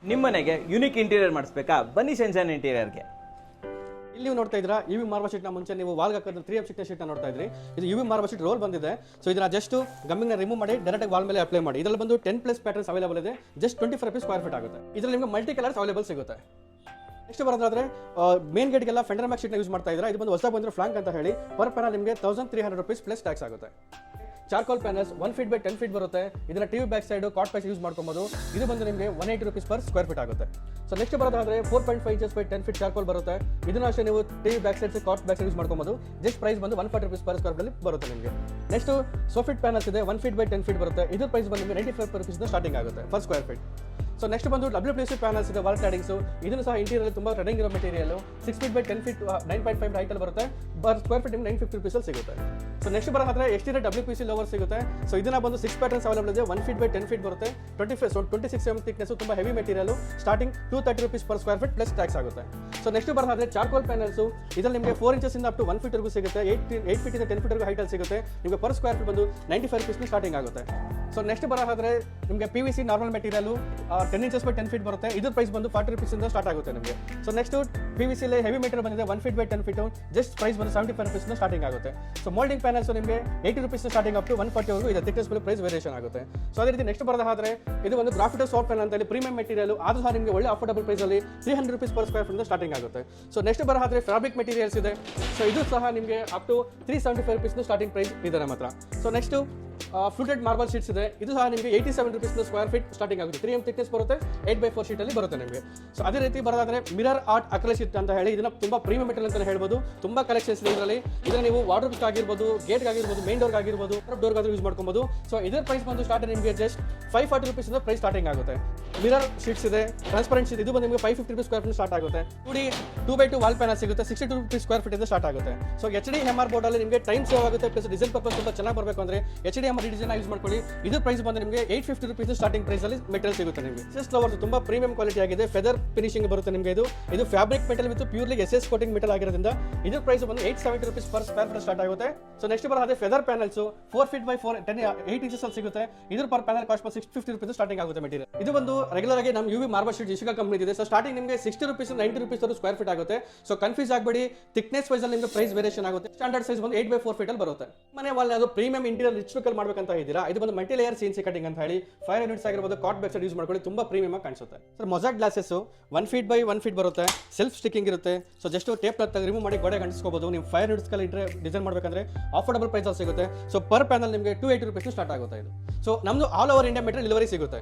ನಿಮ್ಮನೆಗೆ unique interior ಮಾಡಿಸ್ಬೇಕಾ? ಬನ್ನಿ ಸೆನ್ಸನ್ ಇಂಟೀರಿಯರ್ಗೆ. ಇಲ್ಲಿ ನೀವು ನೋಡ್ತಾ ಇದ್ದೀರಾ ಯುವಿ ಮಾರ್ಬಲ್ ಶೀಟ್ನ ಮುಂಚೆ ನೀವು ವಾಲ್ಗೆ ಹಾಕೋದು 3M ಶೀಟ್ನ ಶೀಟ್ನ ನೋಡ್ತಾ ಇದ್ರಿ. ಇದು ಯುವಿ ಮಾರ್ಬಲ್ ಶೀಟ್ ರೋಲ್ ಬಂದಿದೆ. ಸೊ ಇದನ್ನ ಜಸ್ಟ್ ಗಮ್ಮಿಂಗ್ನ ರಿಮೂವ್ ಮಾಡಿ ಡೈರೆಕ್ಟ್ ವಾಲ್ ಮೇಲೆ ಅಪ್ಲೈ ಮಾಡಿ. ಇದರಲ್ಲಿ ಬಂದು 10+ ಪ್ಯಾಟರ್ನ್ಸ್ ಅವೈಲೇಬಲ್ ಇದೆ. ಜಸ್ಟ್ 25 ರೂಪೀಸ್ ಸ್ಕ್ವೇರ್ ಫೀಟ್ ಆಗುತ್ತೆ. ಇದರಲ್ಲಿ ನಿಮಗೆ ಮಲ್ಟಿ ಕಲರ್ಸ್ ಅವೈಲೇಬಲ್ ಸಿಗುತ್ತೆ. ನೆಕ್ಸ್ಟ್ ಬರೋದಾದ್ರೆ ಮೇನ್ ಗೇಟ್ಗೆಲ್ಲ ಫೆಂಡರ್ ಮ್ಯಾಕ್ ಶೀಟ್ನ ಯೂಸ್ ಮಾಡ್ತಾ ಇದ್ದಾರೆ. ಇದು ಬಂದು ಹೊಸ ಬಂದಿರೋ ಫ್ಲಾಂಕ್ ಅಂತ ಹೇಳಿ ಪರ್ ಪ್ಯಾನಲ್ ನಿಮಗೆ 1300 ರೂಪೀಸ್ ಪ್ಲಸ್ ಟ್ಯಾಕ್ಸ್ ಆಗುತ್ತೆ. Charcoal panels 1 feet by 10 feet ಬರುತ್ತೆ. ಇದನ್ನ TV back side cut patch use ಮಾಡ್ಕೊಬೋದು. ಇದು ಬಂದು ನಿಮಗೆ 180 ರೂಪೀಸ್ ಪರ್ ಸ್ಕ್ವೇರ್ ಫೀಟ್ ಆಗುತ್ತೆ. ಸೊ ನೆಕ್ಸ್ಟ್ ಬರೋದಾದ್ರೆ 4.5 ಇಂಚಸ್ ಬೈ 10 ಫೀಟ್ ಚಾರ್ಕೋಲ್ ಬರುತ್ತೆ. ಇದನ್ನ ಅಷ್ಟೇ ನೀವು ಟಿವಿ ಬ್ಯಾಕ್ ಸೈಡ್ ಕಾಟ್ ಬ್ಯಾಕ್ ಸೈಡ್ ಯೂಸ್ ಮಾಡ್ಕೊಬೋದು. ಜಸ್ಟ್ ಪ್ರೈಸ್ ಬಂದು 140 ರೂಪೀಸ್ ಪರ್ ಸ್ಕ್ವೇರ್ ಫೀಟ್ ಬರುತ್ತೆ ನಿಮಗೆ. ನೆಕ್ಸ್ಟ್ ಸೋಫಿಟ್ ಪ್ಯಾನಲ್ಸ್ ಇದೆ 1 ಫೀಟ್ ಬೈ 10 ಫೀಟ್ ಬರುತ್ತೆ. ಇದ್ರ ಪ್ರೈಸ್ ಬಂದು ನಿಮಗೆ 95 ರೂಪೀಸ್ ಸ್ಟಾರ್ಟಿಂಗ್ ಆಗುತ್ತೆ per square feet. So next ಬಂದು WPC ಪ್ಯಾನಲ್ಸ್ ಇದೆ ವಾಲ್ ಕ್ಲಾಡಿಂಗ್ಸ್. ಇದನ್ನು ಸಹ ಇಂಟೀರಿಯರ್ ತುಂಬ ಟ್ರೆಂಡಿಂಗ್ ಇರೋ ಮೆಟೀರಿಯಲ್ 6 ಫೀಟ್ ಬೈ 10 ಫೀಟ್ 9.5 ಹೈಟಲ್ಲಿ ಬರುತ್ತೆ. ಪರ್ ಸ್ಕ್ವೇರ್ ಫೀಟ್ ನಿಮಗೆ 950 ರೂಪೀಸಲ್ಲಿ ಸಿಗುತ್ತೆ. ಸೊ ನೆಕ್ಸ್ಟ್ ಬರೋದಾದ್ರೆ ಎಕ್ಸ್ಟೀರಿಯರ್ WPC ಲೋವರ್ ಸಿಗುತ್ತೆ. ಸೊ ಇದನ್ನ ಬಂದು 6 ಪ್ಯಾಟರ್ನ್ಸ್ ಅವೈಲೇಬಲ್ ಇದೆ. 1 ಫೀಟ್ ಬೈ 10 ಫೀಟ್ ಬರುತ್ತೆ. 26 mm ಥಿಕ್ನೆಸ್ ತುಂಬ heavy material. Starting 230 rupees per square feet plus tax ಆಗುತ್ತೆ. ಸೊ ನೆಕ್ಸ್ಟ್ ಬರೋದಾದ್ರೆ ಚಾರ್ಕೋಲ್ ಪ್ಯಾನಲ್ಸ್. ಇದರಲ್ಲಿ ನಿಮಗೆ 4 ಇಂಚಸ್ ಇಂದ ಅಪ್ ಟು 1 ಫೀಟ್ ವರೆಗೂ ಸಿಗುತ್ತೆ. 8 ಫೀಟ್ ಇಂದ 10 ಫೀಟ್ ವರೆಗೂ ಹೈಟಲ್ಲಿ ಸಿಗುತ್ತೆ. ನಿಮಗೆ ಪರ್ ಸ್ಕ್ವೇರ್ ಫೀಟ್ ಬಂದು 95 ರೂಪೀಸ್ ಸ್ಟಾರ್ಟಿಂಗ್ ಆಗುತ್ತೆ. ಸೊ ನೆಕ್ಸ್ಟ್ ಬರೋದಾದ್ರೆ ನಿಮಗೆ PVC normal material 10 inches by 10 feet ಬರುತ್ತೆ. ಇದ್ರ ಪ್ರೈಸ್ ಬಂದು 40 ರೂಪೀಸ್ ಇಂದ ಸ್ಟಾರ್ಟ್ ಆಗುತ್ತೆ ನಿಮಗೆ. So next PVC heavy material ಬಂದಿದೆ 1 feet by 10 feet. Just price ಬಂದು 75 ರೂಪೀಸ್ ಸ್ಟಾರ್ಟಿಂಗ್ ಆಗುತ್ತೆ. ಸೊ ಮೋಲ್ಡಿಂಗ್ ಪ್ಯಾನಲ್ಸ್ ನಿಮಗೆ 80 ರೂಪೀಸ್ ಸ್ಟಾರ್ಟಿಂಗ್ ಅಪ್ ಟು 140 ವರೆಗೂ ಇದೆ. ಥಿಕ್ನೆಸ್ ಮೇಲೆ ಪ್ರೈಸ್ ವೇರಿಯೇಷನ್ ಆಗುತ್ತೆ. ಸೊ ಅದೇ ರೀತಿ ನೆಕ್ಸ್ಟ್ ಬರೋದಾದ್ರೆ ಇದು ಒಂದು ಗ್ರಾಫಿಟೋ ಸಾಫ್ಟ್ ಪ್ಯಾನಲ್ ಅಂತ ಹೇಳಿ ಪ್ರೀಮಿಯಂ ಮೆಟೀರಿಯಲ್. ಆದ್ರೂ ಸಹ ನಿಮಗೆ ಒಳ್ಳೆ ಅಫೋರ್ಡಬಲ್ ಪ್ರೈಸ್ ಅಲ್ಲಿ 300 rupees per square feet starting ಆಗುತ್ತೆ. ಸೊ ನೆಕ್ಸ್ಟ್ ಬರೋದಾದ್ರೆ ಫ್ಯಾಬ್ರಿಕ್ ಮೆಟೀರಿಯಲ್ಸ್ ಇದೆ. ಸೊ ಇದು ಸಹ ನಿಮಗೆ up to 375 rupees starting price ಇದೆ ನಮ್ಮ ಹತ್ರ. So next fluted marble sheets ಇದೆ. ಇದು ಸಹ ನಿಮಗೆ 87 ರೂಪೀಸ್ ಸ್ಕ್ವೇರ್ ಫೀಟ್ ಸ್ಟಾರ್ಟಿಂಗ್ ಆಗುತ್ತೆ. 3M ಥಿಕ್ನೆಸ್ ಬರುತ್ತೆ. 8x4 ಶೀಟ್ ಅಲ್ಲಿ ಬರುತ್ತೆ ನಿಮಗೆ. ಸೊ ಅದೇ ರೀತಿ ಬರೋದಾದ್ರೆ ಮಿರರ್ ಆರ್ಟ್ ಅಕ್ರಿಲಿಕ್ ಶೀಟ್ ಅಂತ ಹೇಳಿ ಇದನ್ನ ತುಂಬಾ ಪ್ರೀಮಿಯಂ ಮೆಟೀರಿಯಲ್ ಅಂತ ಹೇಳ್ಬೋದು. ತುಂಬಾ ಕಲೆಕ್ಷನ್ಸ್ ಇದೆ ಇದರಲ್ಲಿ. ಇದನ್ನ ನೀವು ವಾರ್ಡ್ರೋಬ್ ಆಗಿರ್ಬೋದು, ಗೇಟ್ ಆಗಿರ್ಬೋದು, ಮೇನ್ ಡೋರ್ ಆಗಿರ್ಬೋದು, ಡೋರ್ ಗಾದ್ರೂ ಯೂಸ್ ಮಾಡ್ಕೊಬೋದು. ಸೊ ಇದರ ಪ್ರೈಸ್ ಬಂದು ಸ್ಟಾರ್ಟ್ ನಿಮಗೆ ಜಸ್ಟ್ 540 ರೂಪೀಸ್ ಪ್ರೈಸ್ ಸ್ಟಾರ್ಟಿಂಗ್ ಆಗುತ್ತೆ. ಮಿರರ್ ಶೀಟ್ಸ್ ಇದೆ, ಟ್ರಾನ್ಸ್ಪರೆಂಟ್ ಶೀಟ್. ಇದು ಬಂದು ನಿಮಗೆ 550 ರೂಪೀಸ್ ಸ್ಕ್ವೇರ್ ಫೀಟ್ ಸ್ಟಾರ್ಟ್ ಆಗುತ್ತೆ. 2x2 ವಾಲ್ ಪ್ಯಾನಲ್ ಸಿಗುತ್ತೆ 62 ರೂಪೀಸ್ ಸ್ಕ್ವೇರ್ ಫೀಟ್ ಇಂದ ಸ್ಟಾರ್ಟ್ ಆಗುತ್ತೆ. ಸೊ HDMR ಬೋರ್ಡ್ ಅಲ್ಲಿ ನಿಮಗೆ ಟೈಮ್ ಸೇವ್ ಆಗುತ್ತೆ. ಪ್ಲಸ್ ಡಿಸೈನ್ ಪರ್ಪಸ್ ತುಂಬಾ ಚೆನ್ನಾಗಿ ಬರಬೇಕು ಅಂದ್ರೆ HDMR ಡಿಸೈನ್ ಯೂಸ್ ಮಾಡ್ಕೊಳ್ಳಿ. ಇದು ಪ್ರೈಸ್ ಬಂದು ನಿಮಗೆ 850 ರೂಪೀಸ್ ಸ್ಟಾರ್ಟಿಂಗ್ ಪ್ರೈಸ್ ಅಲ್ಲಿ ಮೆಟೀರಿಯಲ್ ಸಿಗುತ್ತೆ ನಿಮಗೆ. SS ಫ್ಲವರ್ಸ್ ತುಂಬಾ ಪ್ರೀಮಿಯಂ ಕ್ವಾಲಿಟಿ ಆಗಿದೆ. ಫೆದರ್ ಫಿನಿಶಿಂಗ್ ಬರುತ್ತೆ ನಿಮಗೆ. ಇದು fabric metal with purely SS coating metal ಆಗಿರೋದ್ರಿಂದ ಇದ್ರ ಪ್ರೈಸ್ ಬಂದು 870 rupees per square feet start ಆಗುತ್ತೆ. ಸೊ ನೆಕ್ಸ್ಟ್ ಬರೋದೇ feather panels 4 feet by 8 inches ಅಲ್ಲಿ ಸಿಗುತ್ತೆ. ಇದ್ರ per panel cost 650 rupees starting ಆಗುತ್ತೆ ಮೆಟೀರಿಯಲ್. ಇದು ಒಂದು ರೆಗ್ಯುಲರ್ ಆಗಿ ನಮ್ಮ UV marble sheet Ishika company ಇದೆ. ಸೊ ಸ್ಟಾರ್ಟಿಂಗ್ ನಿಮಗೆ 60 ರೂಪೀಸ್ 90 ರೂಪೀಸ್ ಸ್ಕ್ವೇರ್ ಫೀಟ್ ಆಗುತ್ತೆ. ಸೊ ಕನ್ಫ್ಯೂಸ್ ಆಗಬೇಡಿ. ಥಿಕ್ನೆಸ್ ವೈಸ್ ಅಲ್ಲಿ ನಿಮಗೆ ಪ್ರೈಸ್ ವೇರಿಯೇಷನ್ ಆಗುತ್ತೆ. ಸ್ಟ್ಯಾಂಡರ್ಡ್ ಸೈಜ್ ಬಂದು 8x4 ಫೀಟ್ ಅಲ್ಲಿ ಬರುತ್ತೆ. ಮನೆ ವಾಲ್ ಅದು ಪ್ರೀಮಿಯಂ ಇಂಟೀರಿಯರ್ ರಿಚ್ ಲುಕ್ ಅಲ್ಲಿ ಮಾಡ್ಬೇಕಂತ ಇದ್ದೀರಾ, ಇದು ಬಂದು ಮಲ್ಟಿ ಲೇಯರ್ CNC ಕಟಿಂಗ್ ಅಂತ ಹೇಳಿ 5 ಯೂನಿಟ್ಸ್ ಆಗಿರಬಹುದು. ಕಾಟ್ ಬ್ಯಾಕ್ ಸೈಡ್ ಯೂಸ್ ಮಾಡ್ಕೊಳ್ಳಿ. ತುಂಬಾ ಪ್ರೀಮಿಯಂ ಆಗಿ ಕಾಣಿಸುತ್ತೆ. Sir ಮೊಸಾಕ್ glasses 1 feet by 1 feet ಬರುತ್ತೆ. ಸೆಲ್ಫ್ ಸ್ಟಿಕ್ಕಿಂಗ್ ಇರುತ್ತೆ. ಸೊ ಜಸ್ಟ್ ಟೇಪ್ ರಿಮೂವ್ ಮಾಡಿ ಗೋಡೆ ಅಂಟಿಸ್ಕೋಬಹುದು. ನೀವು 5 ಯೂನಿಟ್ಸ್ ಕಲ್ಲಿ ಇಟ್ಟರೆ ಡಿಸೈನ್ ಮಾಡಬೇಕಂದ್ರೆ ಅಫೋರ್ಡಬಲ್ ಪ್ರೈಸ್ ಅಲ್ಲಿ ಸಿಗುತ್ತೆ. ಸೊ ಪರ್ ಪ್ಯಾನಲ್ ನಿಮಗೆ 280 ರೂಪೀಸ್ ಸ್ಟಾರ್ಟ್ ಆಗುತ್ತೆ ಇದು. ಸೊ ನಮ್ದು all over India material delivery ಸಿಗುತ್ತೆ.